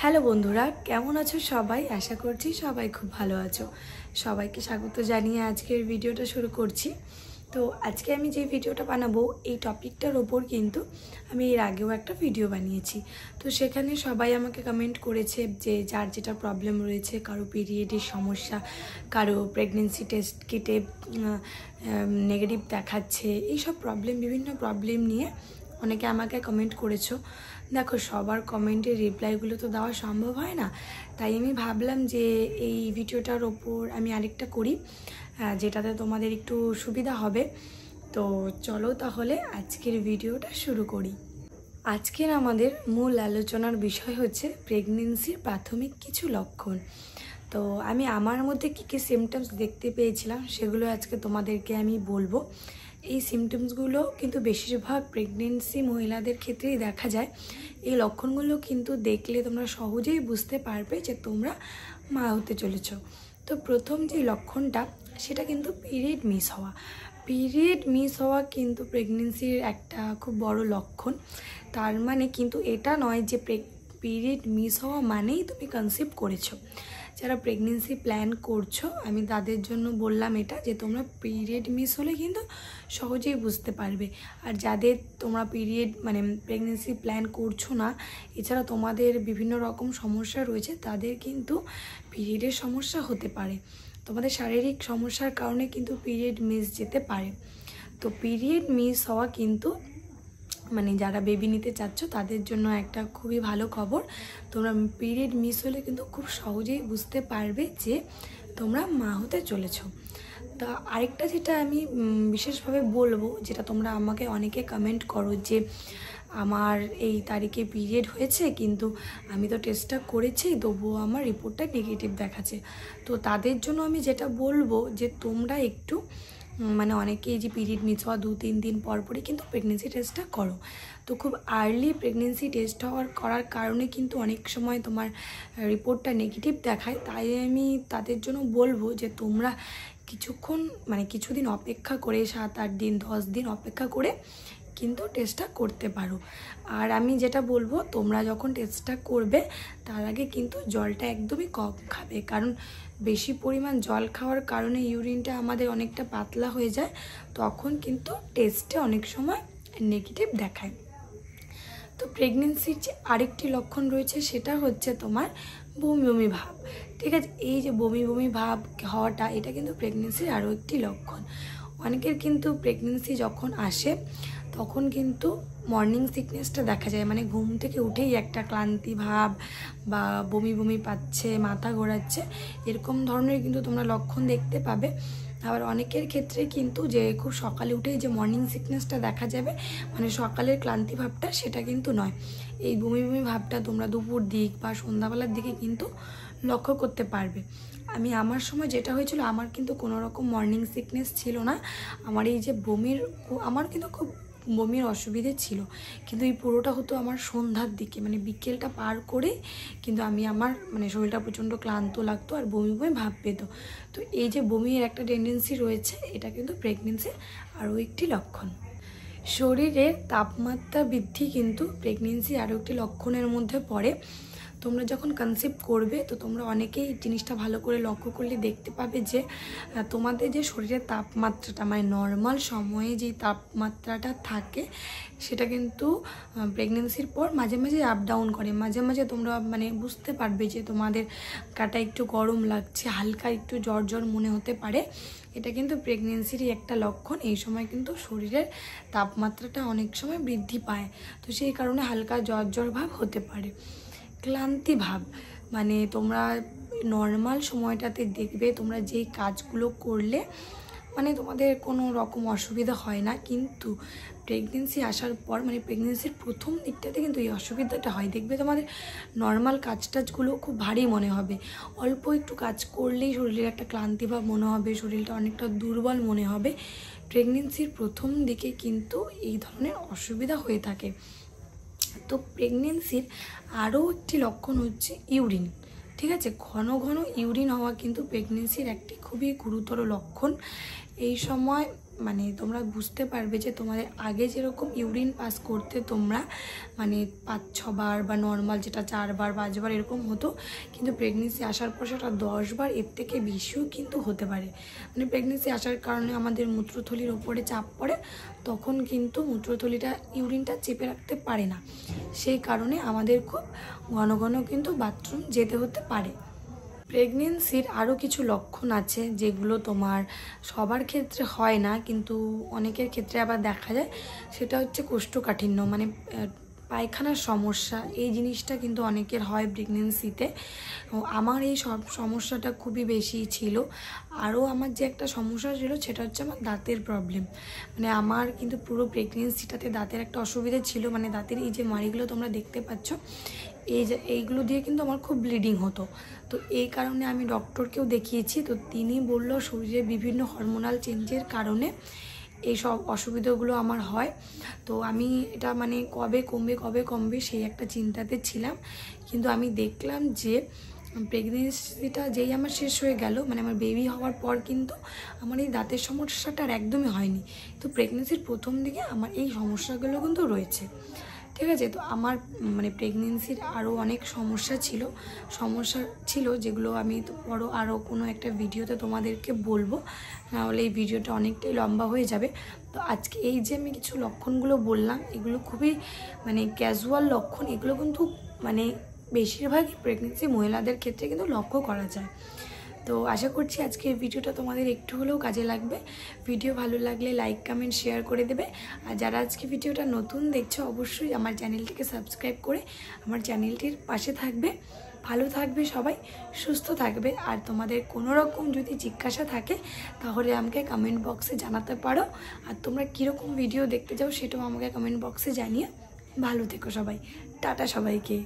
Hello বন্ধুরা, কেমন আছো সবাই? আশা করছি সবাই খুব ভালো আছো। সবাইকে স্বাগত জানিয়ে আজকের ভিডিওটা শুরু করছি। তো আজকে আমি যে ভিডিওটা বানাবো এই টপিকটার ওপর কিন্তু আমি এর আগেও একটা ভিডিও বানিয়েছি। তো সেখানে সবাই আমাকে কমেন্ট করেছে যে যার যেটা প্রবলেম রয়েছে, কারো পিরিয়ডের সমস্যা, কারো প্রেগনেন্সি টেস্ট কিটে নেগেটিভ দেখাচ্ছে, এইসব বিভিন্ন প্রবলেম নিয়ে অনেকে আমাকে কমেন্ট করেছো। দেখো, সবার কমেন্টের রিপ্লাইগুলো তো দেওয়া সম্ভব হয় না, তাই আমি ভাবলাম যে এই ভিডিওটার ওপর আমি আরেকটা করি, যেটাতে তোমাদের একটু সুবিধা হবে। তো চলো তাহলে আজকের ভিডিওটা শুরু করি। আজকের আমাদের মূল আলোচনার বিষয় হচ্ছে প্রেগনেন্সির প্রাথমিক কিছু লক্ষণ। তো আমি আমার মধ্যে কী কী সিমটমস দেখতে পেয়েছিলাম সেগুলো আজকে তোমাদেরকে আমি বলবো। এই সিমটমসগুলো কিন্তু বেশিরভাগ প্রেগনেন্সি মহিলাদের ক্ষেত্রেই দেখা যায়। এই লক্ষণগুলো কিন্তু দেখলে তোমরা সহজেই বুঝতে পারবে যে তোমরা মা হতে চলেছ। তো প্রথম যে লক্ষণটা সেটা কিন্তু পিরিয়ড মিস হওয়া। পিরিয়ড মিস হওয়া কিন্তু প্রেগনেন্সির একটা খুব বড় লক্ষণ। তার মানে কিন্তু এটা নয় যে পিরিয়ড মিস হওয়া মানেই তুমি কনসিভ করেছো। যারা প্রেগনেন্সি প্ল্যান করছো, আমি তাদের জন্য বললাম এটা, যে তোমরা পিরিয়ড মিস হলে কিন্তু সহজেই বুঝতে পারবে। আর যাদের তোমরা প্রেগনেন্সি প্ল্যান করছো না, এছাড়া তোমাদের বিভিন্ন রকম সমস্যা রয়েছে, তাদের কিন্তু পিরিয়ডের সমস্যা হতে পারে। তোমাদের শারীরিক সমস্যার কারণে কিন্তু পিরিয়ড মিস যেতে পারে। তো পিরিয়ড মিস হওয়া কিন্তু যারা বেবি নিতে চাচ্ছ তাদের জন্য একটা খুবই ভালো খবর। তোমরা পিরিয়ড মিস হলে কিন্তু খুব সহজেই বুঝতে পারবে যে তোমরা মা হতে চলেছো। তা আরেকটা যেটা আমি বিশেষভাবে বলবো, যেটা তোমরা আমাকে অনেকে কমেন্ট করো যে আমার এই তারিখে পিরিয়ড হয়েছে, কিন্তু আমি তো টেস্টটা করেছি, তবুও আমার রিপোর্টটা নেগেটিভ দেখাচ্ছে। তো তাদের জন্য আমি যেটা বলবো যে তোমরা একটু অনেকেই যে পিরিয়ড মিস হওয়া 2-3 দিন পরপরই কিন্তু প্রেগনেন্সি টেস্টটা করো। তো খুব আর্লি প্রেগনেন্সি টেস্ট করার কারণে কিন্তু অনেক সময় তোমার রিপোর্টটা নেগেটিভ দেখায়। তাই আমি তাদের জন্য বলবো যে তোমরা কিছুদিন অপেক্ষা করে, 7-8 দিন 10 দিন অপেক্ষা করে কিন্তু টেস্টটা করতে পারো। আর আমি যেটা বলবো, তোমরা যখন টেস্টটা করবে তার আগে কিন্তু জলটা একদমই কম খাবে, কারণ বেশি পরিমাণ জল খাওয়ার কারণে ইউরিনটা আমাদের অনেকটা পাতলা হয়ে যায়, তখন কিন্তু টেস্টে অনেক সময় নেগেটিভ দেখায়। তো প্রেগনেন্সির যে আরেকটি লক্ষণ রয়েছে সেটা হচ্ছে তোমার বমি বমি ভাব। ঠিক আছে, এই যে বমি বমি ভাব হওয়াটা, এটা কিন্তু প্রেগনেন্সির আরও একটি লক্ষণ। অনেকের কিন্তু প্রেগনেন্সি যখন আসে তখন কিন্তু মর্নিং সিকনেসটা দেখা যায়, ঘুম থেকে উঠেই একটা ক্লান্তি ভাব বা বমি বমি পাচ্ছে, মাথা ঘোরাচ্ছে, এরকম ধরনের কিন্তু তোমরা লক্ষণ দেখতে পাবে। আবার অনেকের ক্ষেত্রে কিন্তু যে খুব সকালে উঠেই যে মর্নিং সিকনেসটা দেখা যাবে, সকালের ক্লান্তি ভাবটা, সেটা কিন্তু নয়। এই বমি বমি ভাবটা তোমরা দুপুর দিক বা সন্ধ্যাবেলার দিকে কিন্তু লক্ষ্য করতে পারবে। আমার সময় যেটা হয়েছিল, আমার কিন্তু কোনো রকম মর্নিং সিকনেস ছিল না। আমার এই যে আমার কিন্তু খুব বমির অসুবিধে ছিল, কিন্তু এই পুরোটা হতো আমার সন্ধ্যার দিকে, বিকেলটা পার করে কিন্তু আমার শরীরটা প্রচণ্ড ক্লান্ত লাগতো আর বমি বমি ভাব পেত। তো এই যে বমির একটা টেন্ডেন্সি রয়েছে, এটা কিন্তু প্রেগনেন্সির আরও একটি লক্ষণ। শরীরের তাপমাত্রা বৃদ্ধি কিন্তু প্রেগনেন্সি আরও একটি লক্ষণের মধ্যে পড়ে। তোমরা যখন কনসিভ করবে, তো তোমরা অনেকেই জিনিসটা ভালো করে লক্ষ্য করলে দেখতে পাবে যে তোমাদের যে শরীরের তাপমাত্রাটা, নর্মাল সময়ে যে তাপমাত্রাটা থাকে, সেটা কিন্তু প্রেগনেন্সির পর মাঝে মাঝে আপ ডাউন করে। মাঝে মাঝে তোমরা বুঝতে পারবে যে তোমাদের গাটা একটু গরম লাগছে, হালকা একটু জ্বর জ্বর মনে হতে পারে। এটা কিন্তু প্রেগনেন্সিরই একটা লক্ষণ। এই সময় কিন্তু শরীরের তাপমাত্রাটা অনেক সময় বৃদ্ধি পায়, তো সেই কারণে হালকা জ্বর জ্বর ভাব হতে পারে। ক্লান্তি ভাব, তোমরা নর্মাল সময়টাতে দেখবে তোমরা যেই কাজগুলো করলে তোমাদের কোনো রকম অসুবিধা হয় না, কিন্তু প্রেগনেন্সি আসার পর প্রেগনেন্সির প্রথম দিকটাতে কিন্তু এই অসুবিধাটা হয়। দেখবে তোমাদের নর্মাল কাজটাজগুলো খুব ভারী মনে হবে, অল্প একটু কাজ করলেই শরীরের একটা ক্লান্তি ভাব মনে হবে, শরীরটা অনেকটা দুর্বল মনে হবে। প্রেগনেন্সির প্রথম দিকে কিন্তু এই ধরনের অসুবিধা হয়ে থাকে। তো প্রেগনেন্সির আরও একটি লক্ষণ হচ্ছে ইউরিন। ঠিক আছে, ঘন ঘন ইউরিন হওয়া কিন্তু প্রেগনেন্সির একটি খুবই গুরুতর লক্ষণ। এই সময় মানে তোমরা বুঝতে পারবে যে তোমাদের আগে যেরকম ইউরিন পাস করতে তোমরা মানে 5-6 বার বা নর্মাল যেটা 4 বার 5 বার এরকম হতো, কিন্তু প্রেগনেন্সি আসার পর সেটা 10 বার এর থেকে বেশিও কিন্তু হতে পারে। মানে প্রেগনেন্সি আসার কারণে আমাদের মূত্রথলির ওপরে চাপ পড়ে, তখন কিন্তু মূত্রথলিটা ইউরিনটা চেপে রাখতে পারে না, সেই কারণে আমাদের খুব ঘন ঘন কিন্তু বাথরুম যেতে হতে পারে। প্রেগনেন্সির আরও কিছু লক্ষণ আছে যেগুলো তোমার সবার ক্ষেত্রে হয় না, কিন্তু অনেকের ক্ষেত্রে আবার দেখা যায়, সেটা হচ্ছে কোষ্ঠকাঠিন্য, মানে পায়খানার সমস্যা। এই জিনিসটা কিন্তু অনেকের হয় প্রেগনেন্সিতে। আমার এই সব সমস্যাটা খুবই বেশি ছিল। আরও আমার যে একটা সমস্যা ছিল সেটা হচ্ছে আমার দাঁতের প্রবলেম। মানে আমার কিন্তু পুরো প্রেগনেন্সিটাতে দাঁতের একটা অসুবিধা ছিল, মানে দাঁতের এই যে মাড়িগুলো তোমরা দেখতে পাচ্ছ, এইগুলো দিয়ে কিন্তু আমার খুব ব্লিডিং হতো। তো এই কারণে আমি ডক্টরকেও দেখিয়েছি, তো তিনি বলল শরীরে বিভিন্ন হরমোনাল চেঞ্জের কারণে এই সব অসুবিধাগুলো আমার হয়। তো আমি এটা মানে কবে কমবে সেই একটা চিন্তাতে ছিলাম, কিন্তু আমি দেখলাম যে প্রেগনেন্সিটা যেই আমার শেষ হয়ে গেল, মানে আমার বেবি হওয়ার পর কিন্তু আমার এই দাঁতের সমস্যাটা আর একদমই হয়নি। তো প্রেগনেন্সির প্রথম দিকে আমার এই সমস্যাগুলো কিন্তু রয়েছে, ঠিক আছে। তো আমার মানে প্রেগনেন্সির আরও অনেক সমস্যা ছিল যেগুলো আমি তো বড় আরও কোনো একটা ভিডিওতে তোমাদেরকে বলবো, নাহলে এই ভিডিওটা অনেকটাই লম্বা হয়ে যাবে। তো আজকে এই যে আমি কিছু লক্ষণগুলো বললাম, এগুলো খুবই মানে ক্যাজুয়াল লক্ষণ, এগুলো কিন্তু মানে বেশিরভাগই প্রেগনেন্সি মহিলাদের ক্ষেত্রে কিন্তু লক্ষ্য করা যায়। তো আশা করছি আজকে এই ভিডিওটা তোমাদের একটু হলেও কাজে লাগবে। ভিডিও ভালো লাগলে লাইক কমেন্ট শেয়ার করে দেবে, আর যারা আজকে ভিডিওটা নতুন দেখছো অবশ্যই আমার চ্যানেলটিকে সাবস্ক্রাইব করে আমার চ্যানেলটির পাশে থাকবে। ভালো থাকবে সবাই, সুস্থ থাকবে। আর তোমাদের কোনো রকম যদি জিজ্ঞাসা থাকে তাহলে আমাকে কমেন্ট বক্সে জানাতে পারো, আর তোমরা কীরকম ভিডিও দেখতে চাও সেটাও আমাকে কমেন্ট বক্সে জানিয়ে। ভালো থেকো সবাই, টাটা সবাইকে।